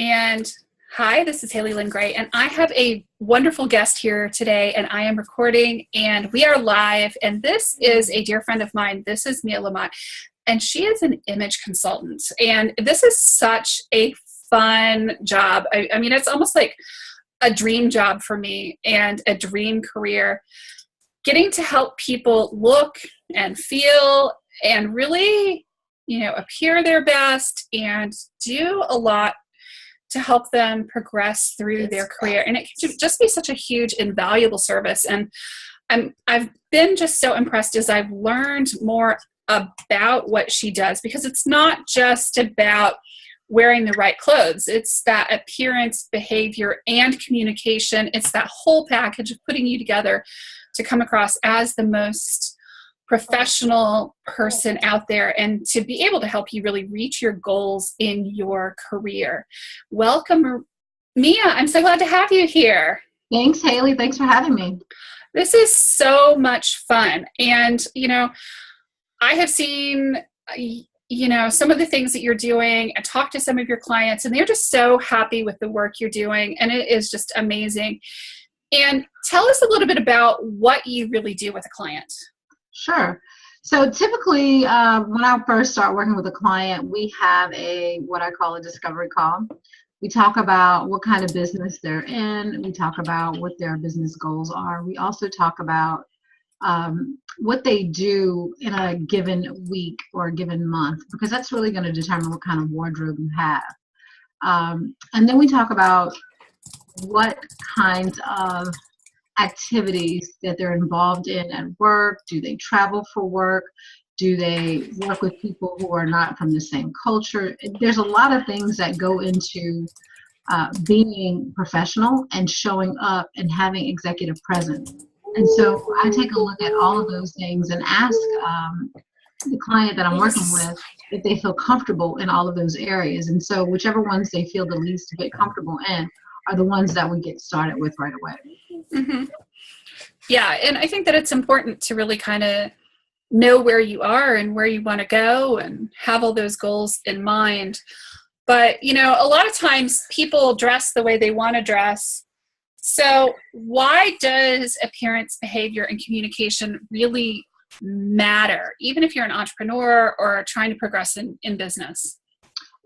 And hi, this is Haley Lynn Gray, and I have a wonderful guest here today, and I am recording, and we are live, and this is a dear friend of mine. This is Mia Lamotte, and she is an image consultant, and this is such a fun job. I mean, it's almost like a dream job for me and a dream career, getting to help people look and feel and really, appear their best and do a lot to help them progress through their career. And it can just be such a huge, invaluable service. And I've been just so impressed as I've learned more about what she does, because it's not just about wearing the right clothes. It's that appearance, behavior, and communication. It's that whole package of putting you together to come across as the most professional person out there and to be able to help you really reach your goals in your career. Welcome, Mia. I'm so glad to have you here. Thanks, Haley. Thanks for having me. This is so much fun. And, I have seen, some of the things that you're doing and talk to some of your clients, and they're just so happy with the work you're doing. And it is just amazing. And tell us a little bit about what you really do with a client. Sure. So typically, when I first start working with a client, we have what I call a discovery call. We talk about what kind of business they're in. We talk about what their business goals are. We also talk about what they do in a given week or a given month, because that's really going to determine what kind of wardrobe you have. And then we talk about what kinds of activities that they're involved in at work. Do they travel for work? Do they work with people who are not from the same culture? There's a lot of things that go into being professional and showing up and having executive presence. And so I take a look at all of those things and ask the client that I'm working with if they feel comfortable in all of those areas. And so whichever ones they feel the least bit comfortable in are the ones that we get started with right away. Mm-hmm. Yeah, and I think that it's important to really kind of know where you are and where you want to go and have all those goals in mind. But, a lot of times people dress the way they want to dress. So why does appearance, behavior, and communication really matter, even if you're an entrepreneur or trying to progress in business?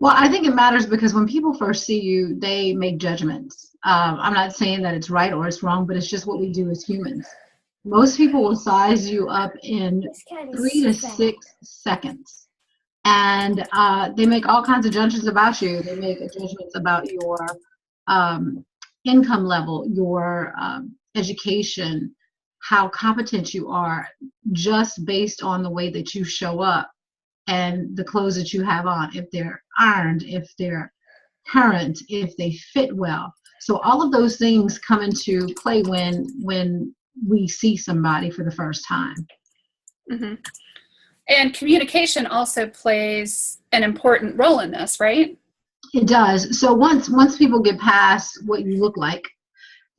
Well, I think it matters because when people first see you, they make judgments. I'm not saying that it's right or it's wrong, but it's just what we do as humans. Most people will size you up in 3 to 6 seconds. And they make all kinds of judgments about you. They make judgments about your income level, your education, how competent you are, just based on the way that you show up and the clothes that you have on, if they're ironed, if they're current, if they fit well. So all of those things come into play when we see somebody for the first time. Mm-hmm. And communication also plays an important role in this, right? It does. So once people get past what you look like,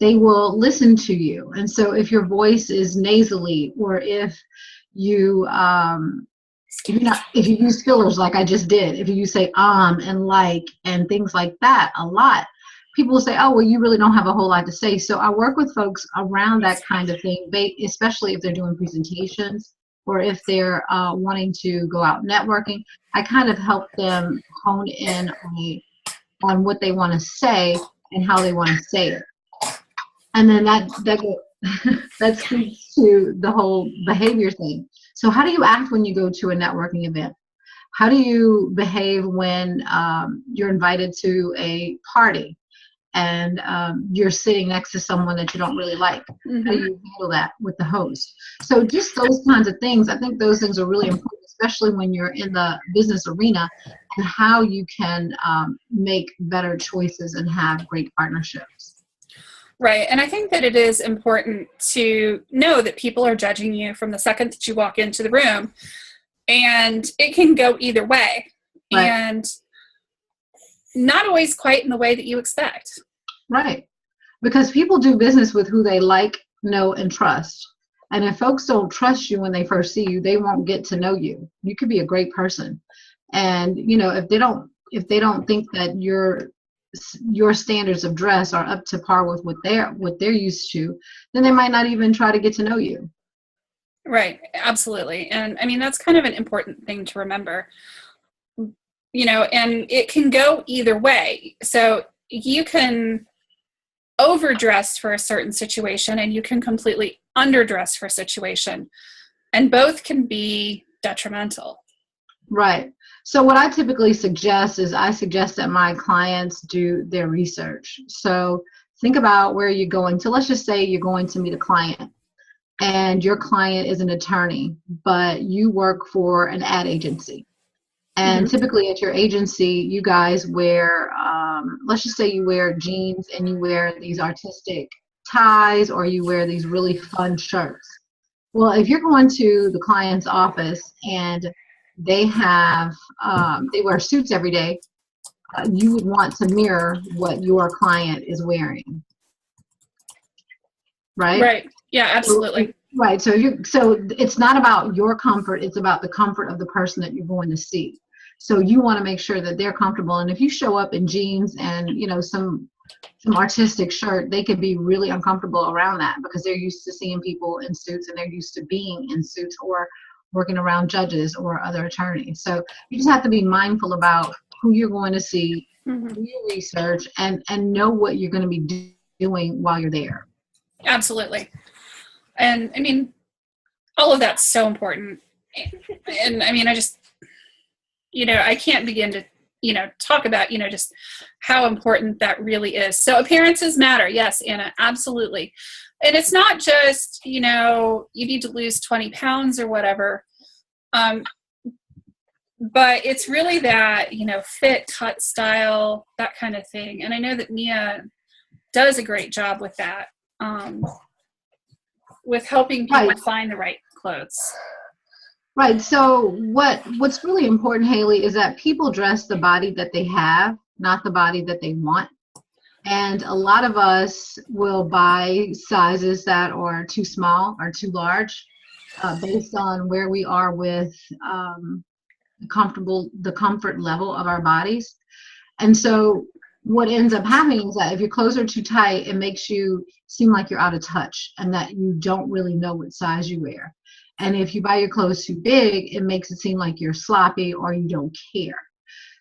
they will listen to you. And so if your voice is nasally, or if you if you use fillers like I just did, if you say and like and things like that a lot, people will say, oh, well, you really don't have a whole lot to say. So I work with folks around that kind of thing, especially if they're doing presentations or if they're wanting to go out networking. I kind of help them hone in on what they want to say and how they want to say it. And then that speaks to the whole behavior thing. So how do you act when you go to a networking event? How do you behave when you're invited to a party and you're sitting next to someone that you don't really like? Mm-hmm. How do you handle that with the host? So just those kinds of things, I think those things are really important, especially when you're in the business arena, and how you can make better choices and have great partnerships. Right. And I think that it is important to know that people are judging you from the second that you walk into the room, and it can go either way. Right. And not always quite in the way that you expect. Right. Because people do business with who they like, know, and trust. And if folks don't trust you when they first see you, they won't get to know you. You could be a great person. And, if they don't think that you're your standards of dress are up to par with what they're used to, then they might not even try to get to know you. Right. Absolutely. And I mean, that's kind of an important thing to remember, and it can go either way. So you can overdress for a certain situation and you can completely underdress for a situation, and both can be detrimental. Right. So what I typically suggest is I suggest that my clients do their research. So think about where you're going to. Let's just say you're going to meet a client and your client is an attorney, but you work for an ad agency. And typically at your agency, you guys wear, let's just say you wear jeans and you wear these artistic ties, or you wear these really fun shirts. Well, if you're going to the client's office and they wear suits every day, you would want to mirror what your client is wearing, right? Right. Yeah, absolutely. Right. So it's not about your comfort, it's about the comfort of the person that you're going to see. So you want to make sure that they're comfortable. And if you show up in jeans and, some artistic shirt, they could be really uncomfortable around that because they're used to seeing people in suits and they're used to being in suits or working around judges or other attorneys. So you just have to be mindful about who you're going to see, do your research, and know what you're going to be doing while you're there. Absolutely. And I mean, all of that's so important. And I mean, I just, I can't begin to, talk about, just how important that really is. So appearances matter. Yes, Anna, absolutely. And it's not just, you need to lose 20 pounds or whatever. But it's really that, fit, cut, style, that kind of thing. And I know that Mia does a great job with that, with helping people find the right clothes. Right. So what's really important, Haley, is that people dress the body that they have, not the body that they want. And a lot of us will buy sizes that are too small or too large, based on where we are with the comfort level of our bodies. And so what ends up happening is that if your clothes are too tight, it makes you seem like you're out of touch and that you don't really know what size you wear. And if you buy your clothes too big, it makes it seem like you're sloppy or you don't care.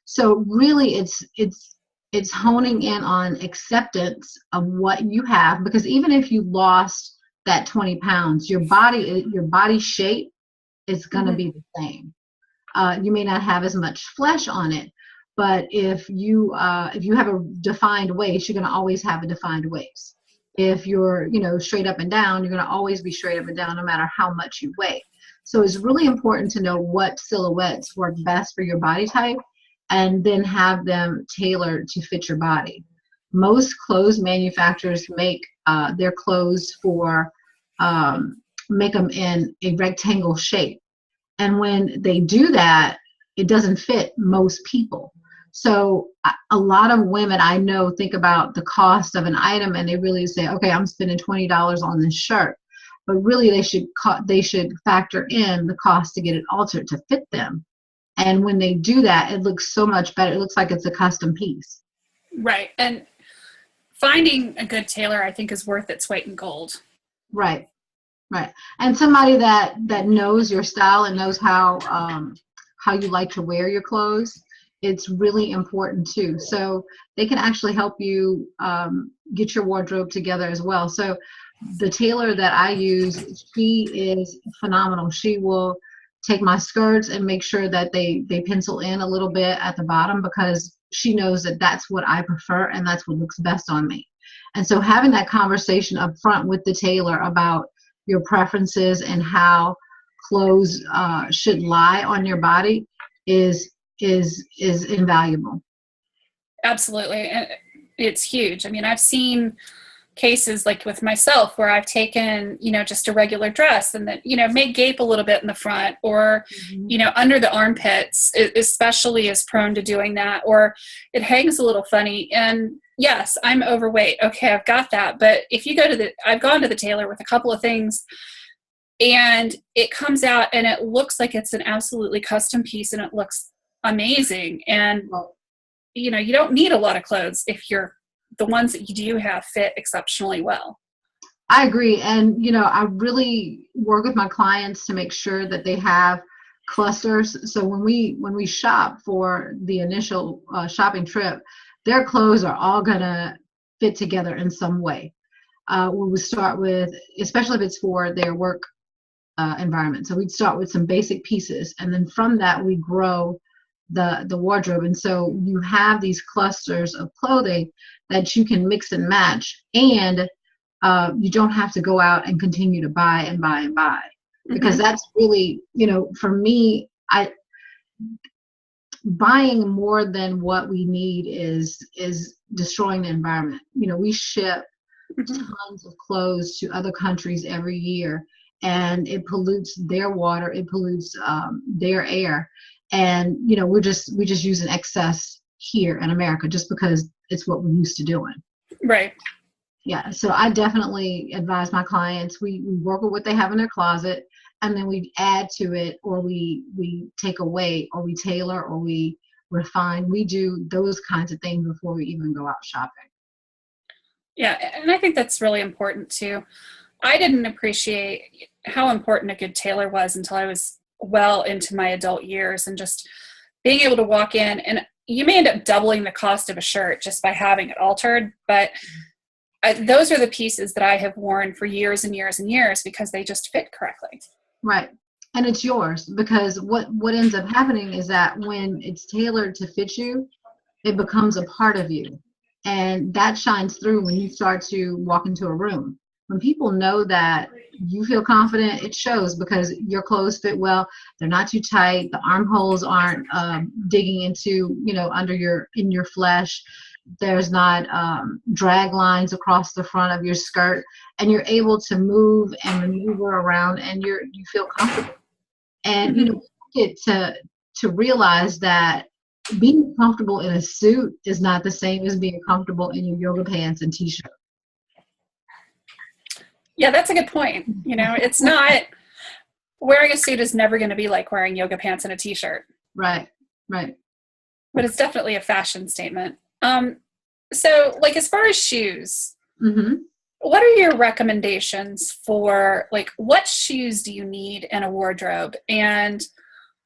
So really it's honing in on acceptance of what you have, because even if you lost that 20 pounds, your body shape is going to be the same. You may not have as much flesh on it, but if you have a defined waist, you're going to always have a defined waist. If you're, straight up and down, you're going to always be straight up and down no matter how much you weigh. So it's really important to know what silhouettes work best for your body type and then have them tailored to fit your body. Most clothes manufacturers make their clothes make them in a rectangle shape. And when they do that, it doesn't fit most people. So a lot of women I know think about the cost of an item and they really say, okay, I'm spending $20 on this shirt. But really they should factor in the cost to get it altered to fit them. And when they do that, it looks so much better. It looks like it's a custom piece. Right. And finding a good tailor, I think, is worth its weight in gold. Right. Right. And somebody that knows your style and knows how you like to wear your clothes, it's really important too. So they can actually help you get your wardrobe together as well. So the tailor that I use, she is phenomenal. She will take my skirts and make sure that they pencil in a little bit at the bottom because she knows that that's what I prefer and that's what looks best on me. And so having that conversation up front with the tailor about your preferences and how clothes should lie on your body is invaluable. Absolutely. And it's huge. I mean, I've seen cases like with myself where I've taken, just a regular dress and that, may gape a little bit in the front or, under the armpits, especially is prone to doing that, or it hangs a little funny. And yes, I'm overweight. Okay, I've got that. But if you I've gone to the tailor with a couple of things and it comes out and it looks like it's an absolutely custom piece and it looks amazing. And you don't need a lot of clothes if the ones that you do have fit exceptionally well. I agree. And, I really work with my clients to make sure that they have clusters. So when we shop for the initial shopping trip, their clothes are all going to fit together in some way. We would start with, especially if it's for their work environment. So we'd start with some basic pieces, and then from that we grow the wardrobe. And so you have these clusters of clothing that you can mix and match, and you don't have to go out and continue to buy and buy and buy, because that's really, for me, buying more than what we need is destroying the environment. We ship tons of clothes to other countries every year, and it pollutes their water, it pollutes their air, and we just use an excess here in America just because it's what we're used to doing. Right. Yeah, so I definitely advise my clients, we work with what they have in their closet, and then we add to it, or we take away, or we tailor, or we refine. We do those kinds of things before we even go out shopping. Yeah, and I think that's really important too. I didn't appreciate how important a good tailor was until I was well into my adult years, and just being able to walk in, and you may end up doubling the cost of a shirt just by having it altered, but those are the pieces that I have worn for years and years and years because they just fit correctly. Right. And it's yours, because what ends up happening is that when it's tailored to fit you, it becomes a part of you. And that shines through when you start to walk into a room. When people know that you feel confident, it shows, because your clothes fit well. They're not too tight. The armholes aren't digging into, in your flesh. There's not drag lines across the front of your skirt, and you're able to move and maneuver around, and you feel comfortable. And you get to realize that being comfortable in a suit is not the same as being comfortable in your yoga pants and t-shirt. Yeah, that's a good point. It's not, wearing a suit is never going to be like wearing yoga pants and a t-shirt. Right. But it's definitely a fashion statement. So like, as far as shoes, what are your recommendations for, like, what shoes do you need in a wardrobe, and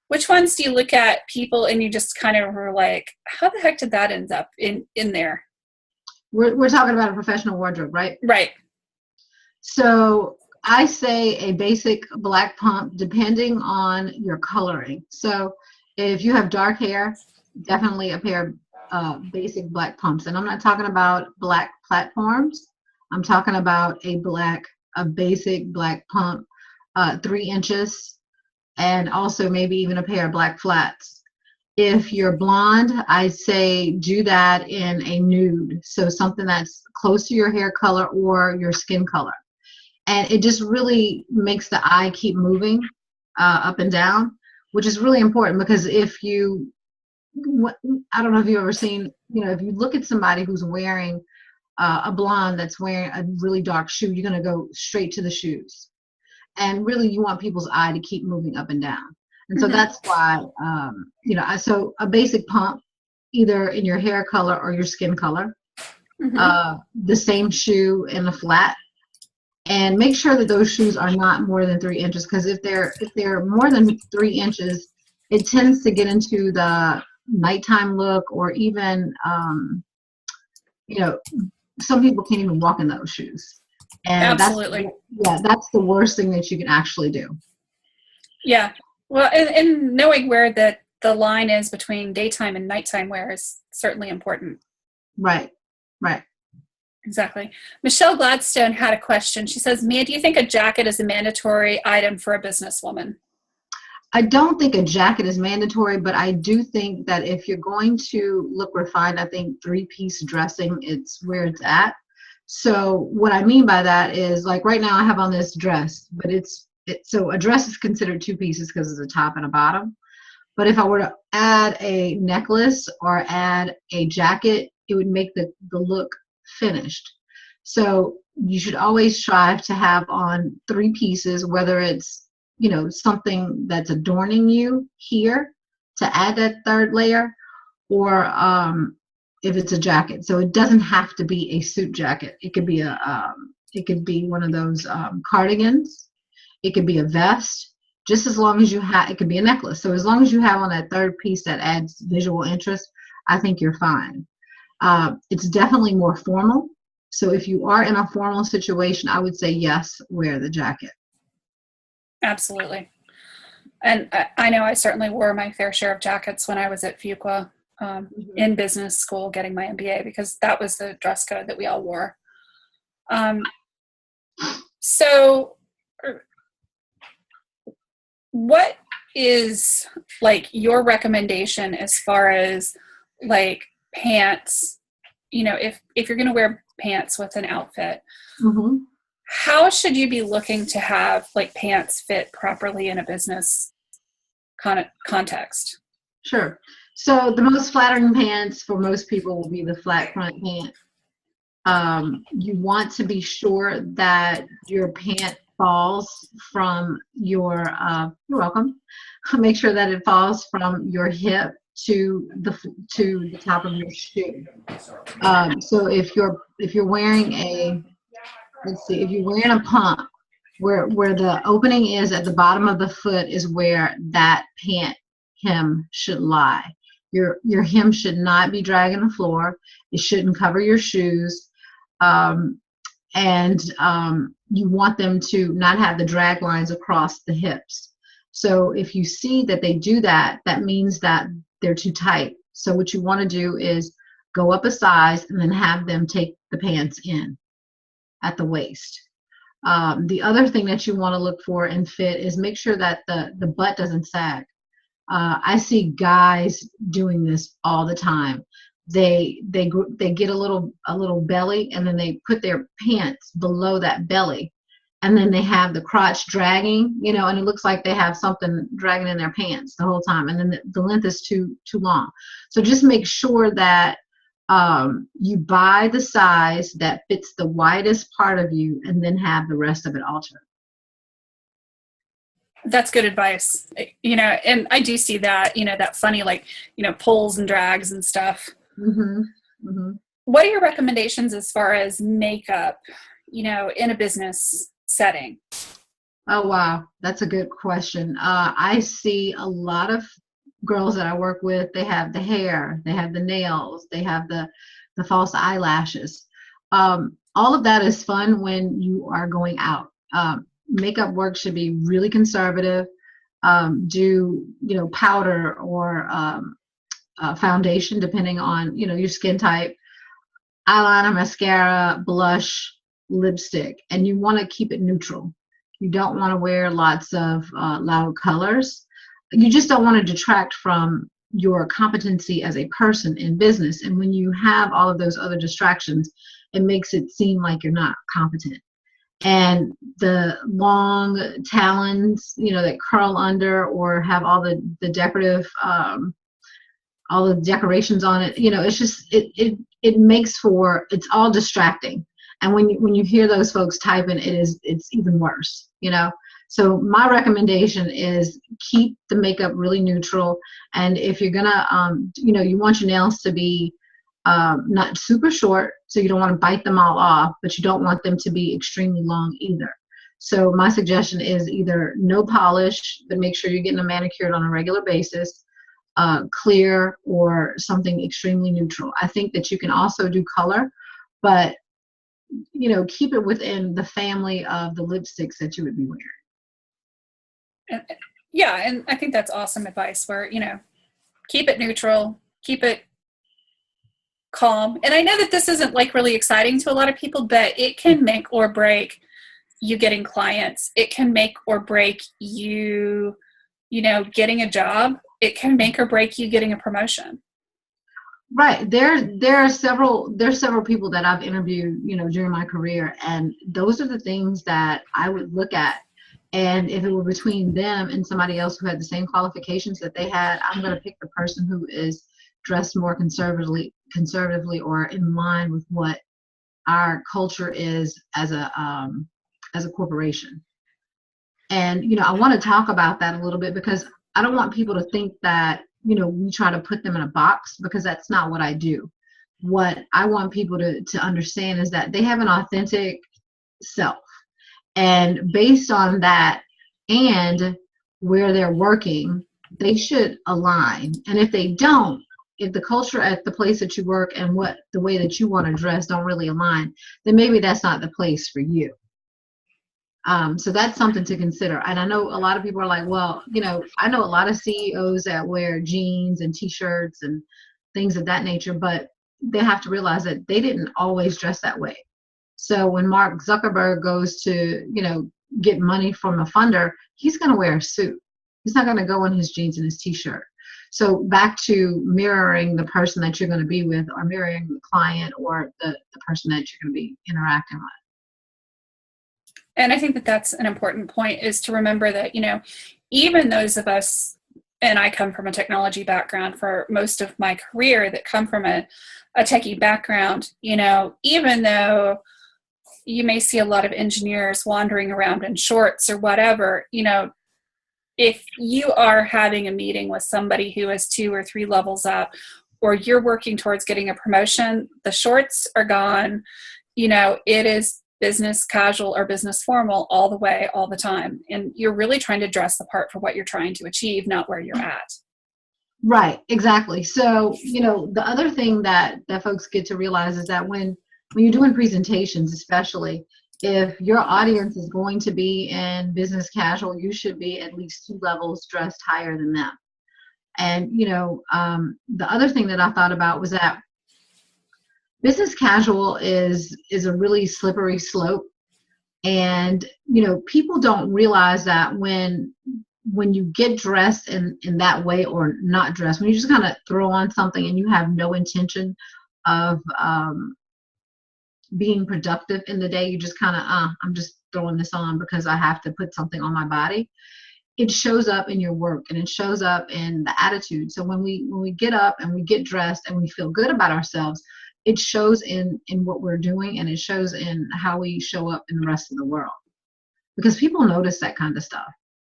which ones do you look at people and you just kind of were like, how the heck did that end up in there? We're talking about a professional wardrobe, right? Right. So I say a basic black pump, depending on your coloring. So if you have dark hair, definitely a pair of basic black pumps. And I'm not talking about black platforms. I'm talking about a basic black pump, 3 inches, and also maybe even a pair of black flats. If you're blonde, I say do that in a nude. So something that's close to your hair color or your skin color. And it just really makes the eye keep moving up and down, which is really important, because I don't know if you've ever seen, if you look at somebody who's wearing a blonde that's wearing a really dark shoe, you're going to go straight to the shoes. And really, you want people's eye to keep moving up and down. And so that's why, so a basic pump, either in your hair color or your skin color, the same shoe in the flat. And make sure that those shoes are not more than 3 inches, because if they're more than 3 inches, it tends to get into the nighttime look, or even, some people can't even walk in those shoes. And absolutely. That's the worst thing that you can actually do. Yeah. Well, and knowing where the line is between daytime and nighttime wear is certainly important. Right. Exactly. Michelle Gladstone had a question. She says, Mia, do you think a jacket is a mandatory item for a businesswoman? I don't think a jacket is mandatory, but I do think that if you're going to look refined, I think 3-piece dressing, it's where it's at. So what I mean by that is, like, right now I have on this dress, but so a dress is considered 2 pieces because it's a top and a bottom. But if I were to add a necklace or add a jacket, it would make the look finished. So you should always strive to have on 3 pieces, whether it's, something that's adorning you here to add that 3rd layer, or if it's a jacket. So it doesn't have to be a suit jacket. It could be it could be one of those cardigans. It could be a vest. Just as long as you have, it could be a necklace. So as long as you have on that third piece that adds visual interest, I think you're fine. It's definitely more formal. So if you are in a formal situation, I would say yes, wear the jacket. Absolutely. And I know I certainly wore my fair share of jackets when I was at Fuqua in business school getting my MBA, because that was the dress code that we all wore. So what is like your recommendation as far as like pants, you know, if you're going to wear pants with an outfit, how should you be looking to have like pants fit properly in a business context? Sure. So the most flattering pants for most people will be the flat front pant. You want to be sure that your pant falls from your, you're welcome. Make sure that it falls from your hip to the top of your shoe. So if you're wearing a, let's see, if you're wearing a pump, where the opening is at the bottom of the foot is where that pant hem should lie. Your hem should not be dragging the floor. It shouldn't cover your shoes. And you want them to not have the drag lines across the hips. So if you see that they do that, that means that they're too tight. So what you want to do is go up a size and then have them take the pants in at the waist. The other thing that you want to look for in fit is make sure that the butt doesn't sag. I see guys doing this all the time. They get a little belly, and then they put their pants below that belly, and then they have the crotch dragging, you know, and it looks like they have something dragging in their pants the whole time, and then the length is too long. So just make sure that you buy the size that fits the widest part of you, and then have the rest of it altered. That's good advice. You know, and I do see that, you know, that funny, like, you know, pulls and drags and stuff. What are your recommendations as far as makeup, you know, in a business setting? Oh, wow. That's a good question. I see a lot of girls that I work with, they have the hair, they have the nails, they have the false eyelashes. All of that is fun when you are going out. Makeup work should be really conservative. Do, you know, powder or foundation, depending on, you know, your skin type, eyeliner, mascara, blush, lipstick, and you want to keep it neutral. You don't want to wear lots of loud colors. You just don't want to detract from your competency as a person in business. And when you have all of those other distractions, it makes it seem like you're not competent. And the long talons, you know, that curl under or have all the decorative, all the decorations on it, you know, it's just, it makes for, it's all distracting. And when you hear those folks typing, it's even worse, you know. So my recommendation is keep the makeup really neutral. And if you're gonna, you know, you want your nails to be not super short, so you don't want to bite them all off, but you don't want them to be extremely long either. So my suggestion is either no polish, but make sure you're getting them manicured on a regular basis, clear, or something extremely neutral. I think that you can also do color, but you know, keep it within the family of the lipsticks that you would be wearing. Yeah, and I think that's awesome advice where, you know, keep it neutral, keep it calm. And I know that this isn't like really exciting to a lot of people, but it can make or break you getting clients. It can make or break you, you know, getting a job. It can make or break you getting a promotion. Right. There are several people that I've interviewed, you know, during my career, and those are the things that I would look at. And if it were between them and somebody else who had the same qualifications that they had, I'm going to pick the person who is dressed more conservatively or in line with what our culture is as a corporation. And, you know, I want to talk about that a little bit because I don't want people to think that we try to put them in a box, because that's not what I do. What I want people to understand is that they have an authentic self. And based on that and where they're working, they should align. And if they don't, if the culture at the place that you work and the way that you want to dress don't really align, then maybe that's not the place for you. So that's something to consider. And I know a lot of people are like, well, I know a lot of CEOs that wear jeans and t-shirts and things of that nature, but they have to realize that they didn't always dress that way. So when Mark Zuckerberg goes to, get money from a funder, he's going to wear a suit. He's not going to go in his jeans and his t-shirt. So back to mirroring the person that you're going to be with, or mirroring the client or the person that you're going to be interacting with. And I think that that's an important point, is to remember that, even those of us, and I come from a technology background for most of my career, that come from a techie background, even though you may see a lot of engineers wandering around in shorts or whatever, if you are having a meeting with somebody who is 2 or 3 levels up, or you're working towards getting a promotion, the shorts are gone. It is business casual or business formal all the way, all the time. And you're really trying to dress the part for what you're trying to achieve, not where you're at. Right, exactly. So, the other thing that folks get to realize is that when you're doing presentations, especially if your audience is going to be in business casual, you should be at least 2 levels dressed higher than them. And, the other thing that I thought about was that business casual is a really slippery slope. And, people don't realize that when you get dressed in that way, or not dressed, when you just kind of throw on something and you have no intention of being productive in the day, you just kind of, I'm just throwing this on because I have to put something on my body. It shows up in your work, and it shows up in the attitude. So when we get up and we get dressed and we feel good about ourselves, it shows in what we're doing, and it shows in how we show up in the rest of the world, because people notice that kind of stuff.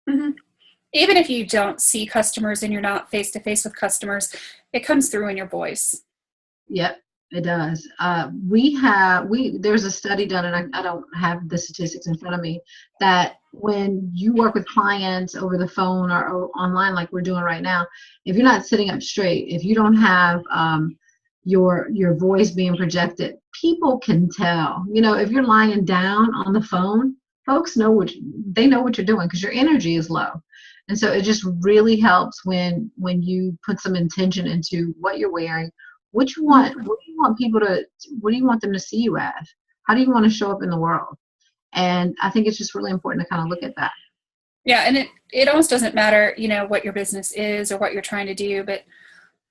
Mm-hmm. Even if you don't see customers and you're not face to face with customers, it comes through in your voice. Yep, it does. There's a study done, and I don't have the statistics in front of me, that when you work with clients over the phone or online, like we're doing right now, if you're not sitting up straight, if you don't have your voice being projected, people can tell. If you're lying down on the phone, folks know what you're doing, because your energy is low. And so it just really helps when you put some intention into what you're wearing, what do you want them to see you as? How do you want to show up in the world? And I think it's just really important to kind of look at that. Yeah, and it almost doesn't matter, what your business is or what you're trying to do, but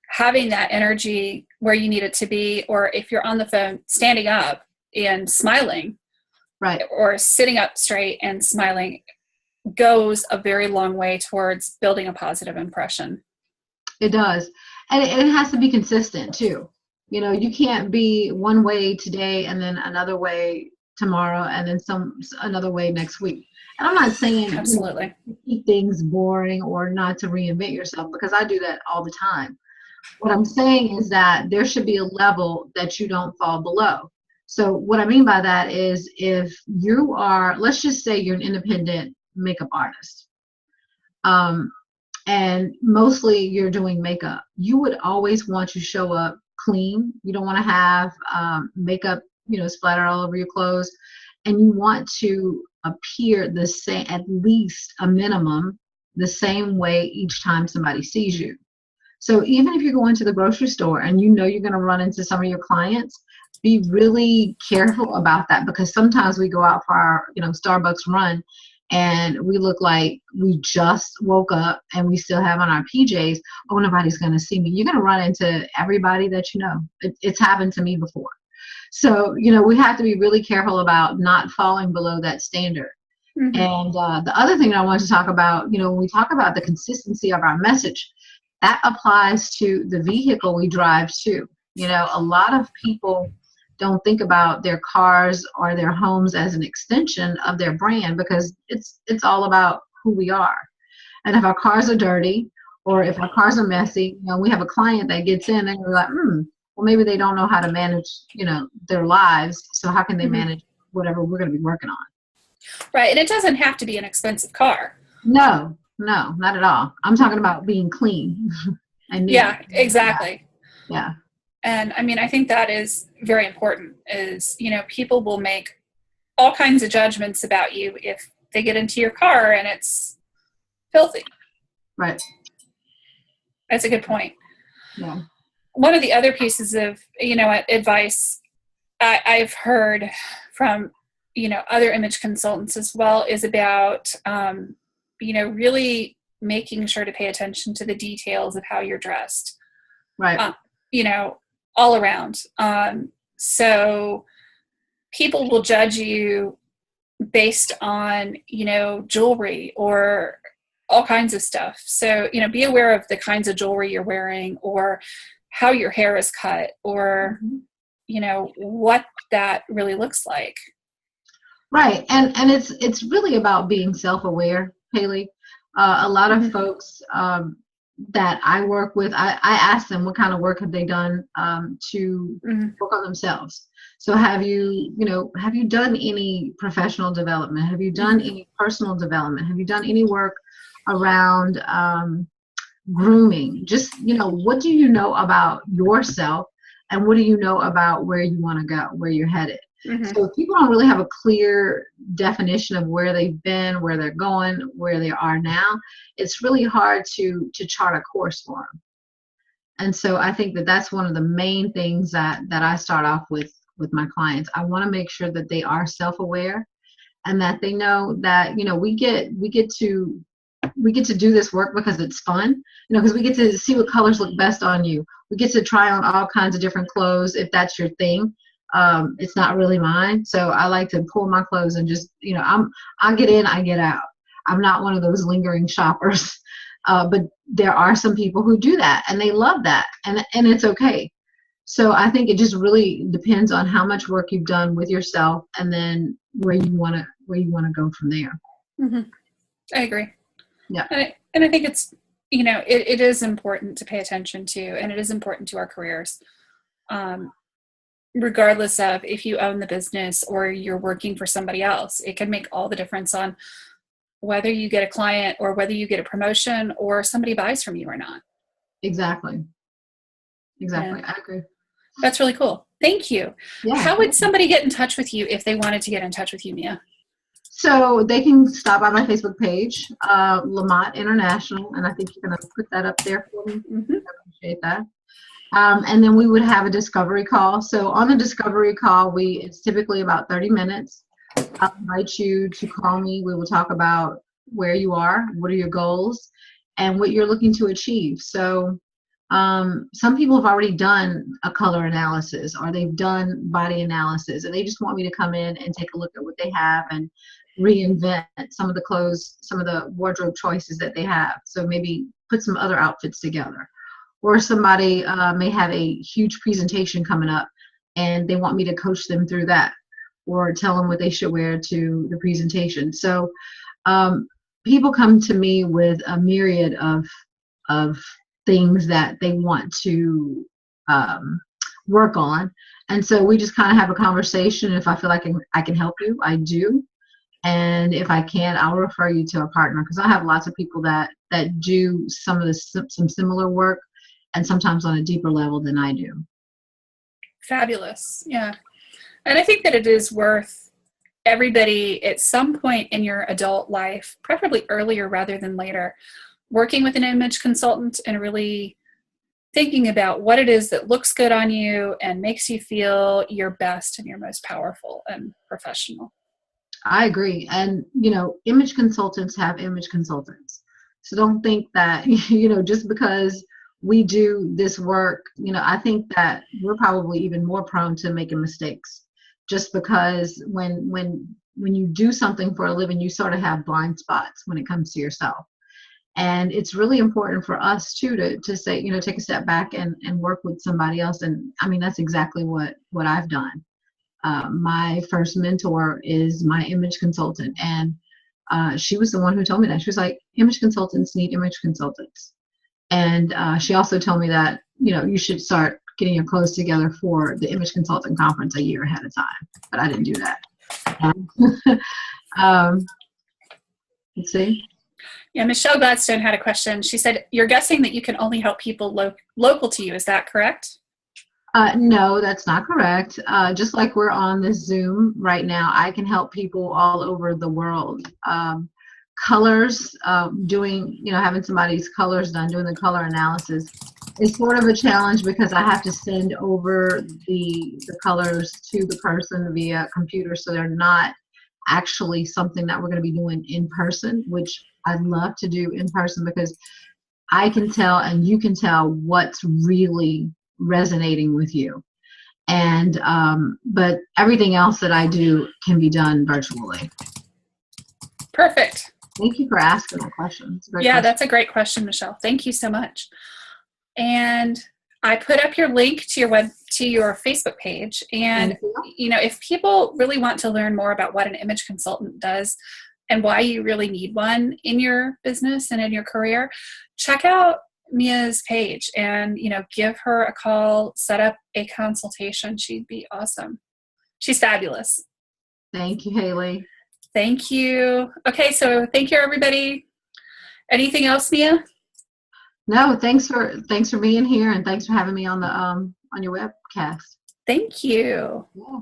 having that energy where you need it to be, or if you're on the phone, standing up and smiling, right, or sitting up straight and smiling, goes a very long way towards building a positive impression. It does. And it has to be consistent too. You can't be one way today and then another way tomorrow and then another way next week. And I'm not saying absolutely to keep things boring or not to reinvent yourself, because I do that all the time. What I'm saying is that there should be a level that you don't fall below. So what I mean by that is, if you are, let's just say you're an independent makeup artist, and mostly you're doing makeup, you would always want to show up clean. You don't want to have makeup, splattered all over your clothes, and you want to appear the same, at least a minimum, the same way each time somebody sees you. So even if you're going to the grocery store and you're going to run into some of your clients, be really careful about that, because sometimes we go out for our, Starbucks run and we look like we just woke up and we still have on our PJs. Oh, nobody's going to see me. You're going to run into everybody that you know. It's happened to me before. So, we have to be really careful about not falling below that standard. Mm-hmm. And the other thing I want to talk about, when we talk about the consistency of our message, that applies to the vehicle we drive too. A lot of people don't think about their cars or their homes as an extension of their brand, because it's all about who we are. And if our cars are dirty, Or if our cars are messy, we have a client that gets in and we're like, well, maybe they don't know how to manage, their lives. So how can they Mhm. manage whatever we're going to be working on? Right. And it doesn't have to be an expensive car. No, not at all. I'm talking about being clean and neat. Yeah, exactly. Yeah. And I mean, I think that is very important is, people will make all kinds of judgments about you if they get into your car and it's filthy. Right. That's a good point. Yeah. One of the other pieces of, advice I've heard from, other image consultants as well is about, really making sure to pay attention to the details of how you're dressed, Right. you know, all around. So people will judge you based on, jewelry or all kinds of stuff. So, be aware of the kinds of jewelry you're wearing or how your hair is cut or, what that really looks like. Right. And it's really about being self-aware, Haley. A lot of folks that I work with, I ask them what kind of work have they done to work on themselves. So have you done any professional development? Have you done any personal development? Have you done any work around grooming? Just, what do you know about yourself and what do you know about where you want to go, where you're headed? So if people don't really have a clear definition of where they've been, where they're going, where they are now, it's really hard to chart a course for them. And so I think that that's one of the main things that I start off with my clients. I want to make sure that they are self-aware and that they know that, we get to do this work because it's fun, because we get to see what colors look best on you. We get to try on all kinds of different clothes if that's your thing. It's not really mine. So I like to pull my clothes and just, I get in, I get out. I'm not one of those lingering shoppers. But there are some people who do that and they love that and it's okay. So I think it just really depends on how much work you've done with yourself and then where you want to go from there. I agree. Yeah. And I think it's, it is important to pay attention to, and it is important to our careers. Regardless of if you own the business or you're working for somebody else, it can make all the difference on whether you get a client or whether you get a promotion or somebody buys from you or not. Exactly. And I agree. that's really cool. Thank you. Yeah. How would somebody get in touch with you if they wanted to get in touch with you, Mia? So they can stop by my Facebook page, Lamotte International, and I think you're going to put that up there for me. I appreciate that. And then we would have a discovery call. So on the discovery call, it's typically about 30 minutes. I'll invite you to call me. We will talk about where you are, what are your goals, and what you're looking to achieve. So some people have already done a color analysis or they've done body analysis and they just want me to come in and take a look at what they have and reinvent some of the clothes, some of the wardrobe choices that they have. So maybe put some other outfits together. Or somebody may have a huge presentation coming up and they want me to coach them through that or tell them what they should wear to the presentation. So people come to me with a myriad of things that they want to work on. And so we just kind of have a conversation. If I feel like I can help you, I do. And if I can't, I'll refer you to a partner because I have lots of people that do some similar work and sometimes on a deeper level than I do. Fabulous. Yeah. And I think that it is worth everybody at some point in your adult life, preferably earlier rather than later, working with an image consultant and really thinking about what it is that looks good on you and makes you feel your best and your most powerful and professional. I agree. And, image consultants have image consultants. So don't think that, just because we do this work, I think that we're probably even more prone to making mistakes just because when you do something for a living, you sort of have blind spots when it comes to yourself. And it's really important for us too to say, take a step back and work with somebody else. And I mean, that's exactly what I've done. My first mentor is my image consultant. And she was the one who told me that. She was like, image consultants need image consultants. And she also told me that, you should start getting your clothes together for the image consultant conference a year ahead of time. But I didn't do that. Let's see. Yeah, Michelle Gladstone had a question. She said, you're guessing that you can only help people local to you. Is that correct? No, that's not correct. Just like we're on this Zoom right now, I can help people all over the world. Colors, having somebody's colors done, doing the color analysis is sort of a challenge because I have to send over the colors to the person via computer, so they're not actually something that we're going to be doing in person, which I'd love to do in person because I can tell and you can tell what's really resonating with you. And but everything else that I do can be done virtually. Perfect. Thank you for asking that question. Yeah, that's a great question, Michelle. Thank you so much. And I put up your link to your Facebook page. And if people really want to learn more about what an image consultant does and why you really need one in your business and in your career, check out Mia's page and, give her a call, set up a consultation. She'd be awesome. She's fabulous. Thank you, Haley. Thank you. Okay, so thank you, everybody. Anything else, Mia? No, thanks for being here and thanks for having me on the on your webcast. Thank you. Yeah.